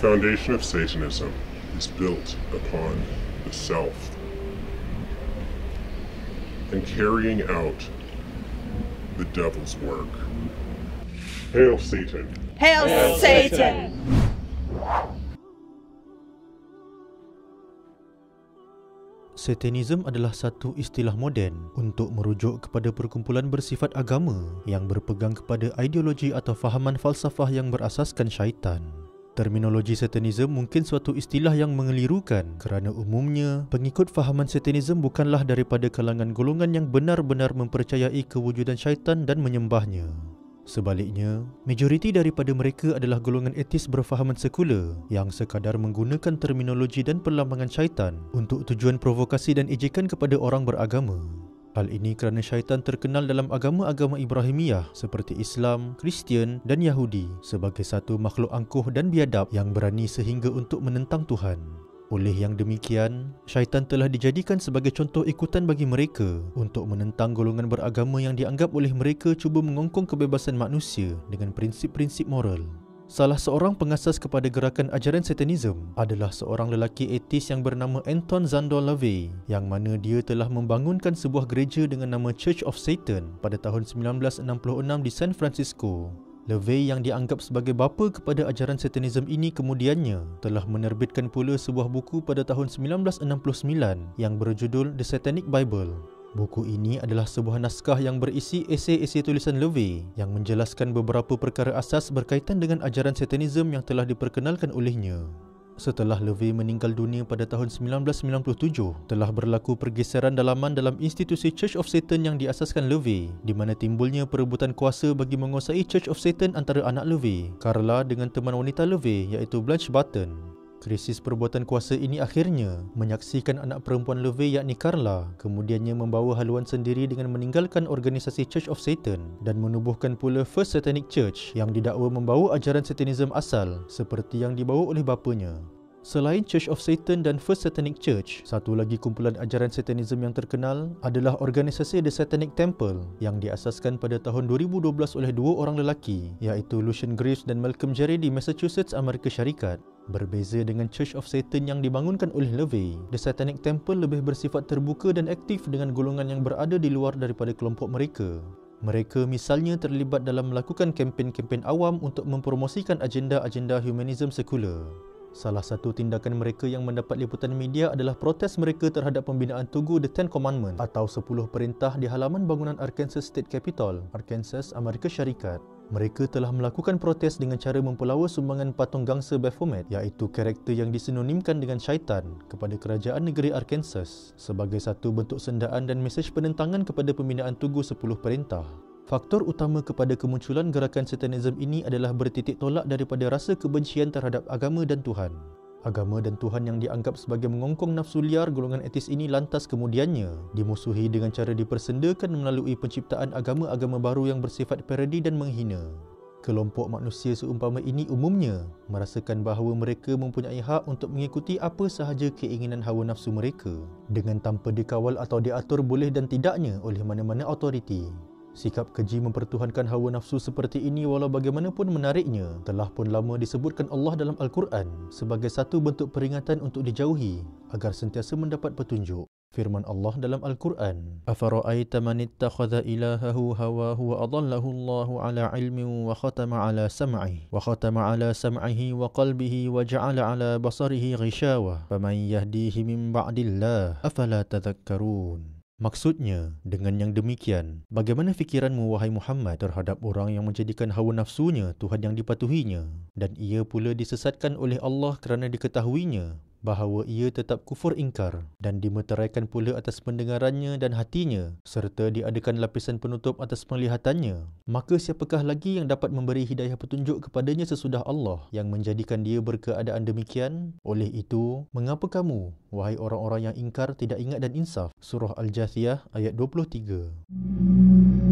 foundation of Satanism is built upon the self and carrying out the devil's work. Hail Satan! Hail Satan! Satanism adalah satu istilah moden untuk merujuk kepada perkumpulan bersifat agama yang berpegang kepada ideologi atau fahaman falsafah yang berasaskan syaitan. Terminologi Satanism mungkin suatu istilah yang mengelirukan kerana umumnya pengikut fahaman Satanism bukanlah daripada kalangan golongan yang benar-benar mempercayai kewujudan syaitan dan menyembahnya. Sebaliknya, majoriti daripada mereka adalah golongan etis berfahaman sekular yang sekadar menggunakan terminologi dan perlambangan syaitan untuk tujuan provokasi dan ejekan kepada orang beragama. Hal ini kerana syaitan terkenal dalam agama-agama Ibrahimiyah seperti Islam, Kristian dan Yahudi sebagai satu makhluk angkuh dan biadab yang berani sehingga untuk menentang Tuhan. Oleh yang demikian, syaitan telah dijadikan sebagai contoh ikutan bagi mereka untuk menentang golongan beragama yang dianggap oleh mereka cuba mengongkong kebebasan manusia dengan prinsip-prinsip moral. Salah seorang pengasas kepada gerakan ajaran Satanism adalah seorang lelaki etis yang bernama Anton Szandor LaVey, yang mana dia telah membangunkan sebuah gereja dengan nama Church of Satan pada tahun 1966 di San Francisco. LaVey yang dianggap sebagai bapa kepada ajaran Satanism ini kemudiannya telah menerbitkan pula sebuah buku pada tahun 1969 yang berjudul The Satanic Bible. Buku ini adalah sebuah naskah yang berisi esei-esei tulisan LaVey yang menjelaskan beberapa perkara asas berkaitan dengan ajaran Satanism yang telah diperkenalkan olehnya. Setelah LaVey meninggal dunia pada tahun 1997, telah berlaku pergeseran dalaman dalam institusi Church of Satan yang diasaskan LaVey, di mana timbulnya perebutan kuasa bagi menguasai Church of Satan antara anak LaVey, Carla dengan teman wanita LaVey iaitu Blanche Barton. Krisis perbuatan kuasa ini akhirnya menyaksikan anak perempuan LaVey yakni Carla kemudiannya membawa haluan sendiri dengan meninggalkan organisasi Church of Satan dan menubuhkan pula First Satanic Church yang didakwa membawa ajaran Satanism asal seperti yang dibawa oleh bapanya. Selain Church of Satan dan First Satanic Church, satu lagi kumpulan ajaran Satanism yang terkenal adalah organisasi The Satanic Temple yang diasaskan pada tahun 2012 oleh dua orang lelaki iaitu Lucian Graves dan Malcolm Jarry di Massachusetts, Amerika Syarikat. Berbeza dengan Church of Satan yang dibangunkan oleh LaVey, The Satanic Temple lebih bersifat terbuka dan aktif dengan golongan yang berada di luar daripada kelompok mereka. Mereka misalnya terlibat dalam melakukan kempen-kempen awam untuk mempromosikan agenda-agenda humanism sekular. Salah satu tindakan mereka yang mendapat liputan media adalah protes mereka terhadap pembinaan tugu The Ten Commandments atau 10 perintah di halaman bangunan Arkansas State Capitol, Arkansas, Amerika Syarikat. Mereka telah melakukan protes dengan cara mempelawa sumbangan patung gangsa Baphomet iaitu karakter yang disinonimkan dengan syaitan kepada kerajaan negeri Arkansas sebagai satu bentuk sendaan dan mesej penentangan kepada pembinaan tugu 10 perintah. Faktor utama kepada kemunculan gerakan Satanism ini adalah bertitik tolak daripada rasa kebencian terhadap agama dan Tuhan. Agama dan Tuhan yang dianggap sebagai mengongkong nafsu liar golongan etis ini lantas kemudiannya dimusuhi dengan cara dipersendakan melalui penciptaan agama-agama baru yang bersifat parodi dan menghina. Kelompok manusia seumpama ini umumnya merasakan bahawa mereka mempunyai hak untuk mengikuti apa sahaja keinginan hawa nafsu mereka dengan tanpa dikawal atau diatur boleh dan tidaknya oleh mana-mana autoriti. Sikap keji mempertuhankan hawa nafsu seperti ini walau bagaimanapun menariknya telah pun lama disebutkan Allah dalam Al-Quran sebagai satu bentuk peringatan untuk dijauhi agar sentiasa mendapat petunjuk. Firman Allah dalam Al-Quran, "Afara'aita man ittakhadha ilahahu hawahu wa adallahu Allahu ala ilmin wa khatama ala sam'ihi wa qalbihi wa ja'ala ala basarihi ghishawah faman yahdihi min ba'dillah afala tadhakkarun." Maksudnya, dengan yang demikian, bagaimana fikiranmu wahai Muhammad terhadap orang yang menjadikan hawa nafsunya Tuhan yang dipatuhinya dan ia pula disesatkan oleh Allah kerana diketahuinya bahawa ia tetap kufur ingkar dan dimeteraikan pula atas pendengarannya dan hatinya serta diadakan lapisan penutup atas penglihatannya, maka siapakah lagi yang dapat memberi hidayah petunjuk kepadanya sesudah Allah yang menjadikan dia berkeadaan demikian? Oleh itu, mengapa kamu, wahai orang-orang yang ingkar, tidak ingat dan insaf? Surah Al-Jathiyah ayat 23.